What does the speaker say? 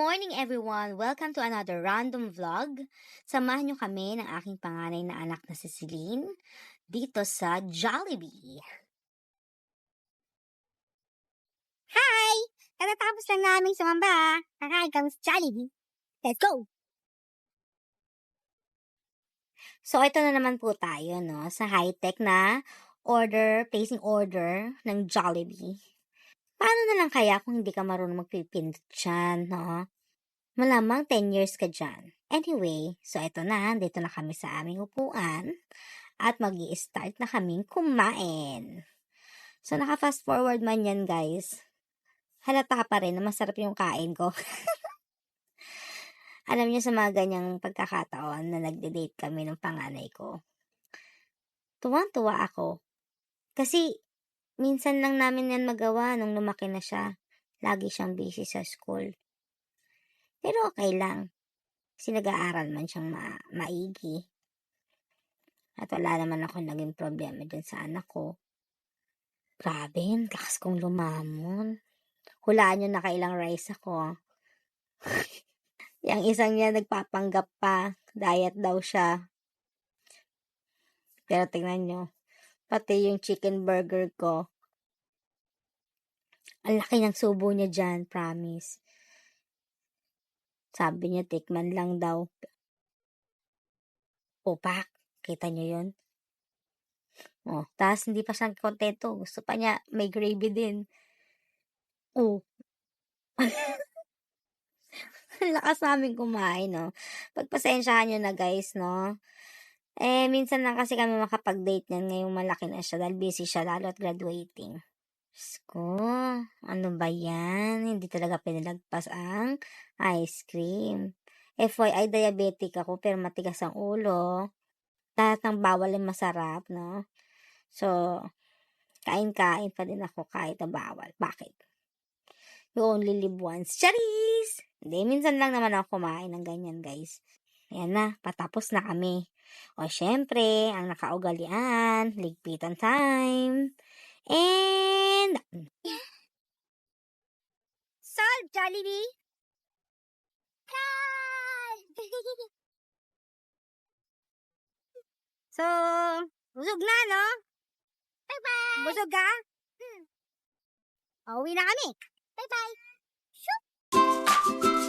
morning everyone! Welcome to another random vlog. Samahan nyo kami ng aking panganay na anak na si Celine dito sa Jollibee. Hi! Katatapos lang namin sumamba. Kakain kami sa Jollibee. Let's go! So ito na naman po tayo sa high-tech na placing order ng Jollibee. Paano na lang kaya kung hindi ka marunong magpipindot dyan, no? Malamang 10 years ka dyan. Anyway, so ito na, dito na kami sa aming upuan at mag-i-start na kaming kumain. So naka-fast forward man yan guys. Halata pa rin na masarap yung kain ko. Alam niyo sa mga ganyang pagkakataon na nagde-date kami ng panganay ko. Tuwang-tuwa ako. Kasi minsan lang namin yan magawa nung lumaki na siya. Lagi siyang busy sa school. Pero okay lang. Kasi nag-aaral man siyang maigi. At wala naman ako naging problema dyan sa anak ko. Grabe, lakas kong lumamon. Hulaan nyo nakailang rice ako. Yang isang niya nagpapanggap pa. Diet daw siya. Pero tingnan nyo. Pati yung chicken burger ko. Ang laki ng subo niya dyan, promise. Sabi niya, tikman lang daw. Upak, kita niyo yun? Oh, tapos hindi pa siya kontento. Gusto pa niya, may gravy din. Oh. Lakas namin kumain, no? Pagpasensyahan nyo na, guys, no? Minsan lang kasi kami makapag-date niyan ngayong malaki na siya dahil busy siya lalo at graduating. Diyos ko, ano ba yan? Hindi talaga pinalagpas ang ice cream. FYI, diabetic ako pero matigas ang ulo. Lahat ng bawal ay masarap, no? So, kain-kain pa din ako kahit na bawal. Bakit? You only live once. Charis! Hindi, minsan lang naman ako kumain ng ganyan, guys. Ayan na, patapos na kami. O, syempre, ang nakaugalian, ligpitan time. And, Solve, Jollibee! Solve! So, busog na, no? Bye-bye! Busog ka? Uwi na kami. Bye-bye! Shoot!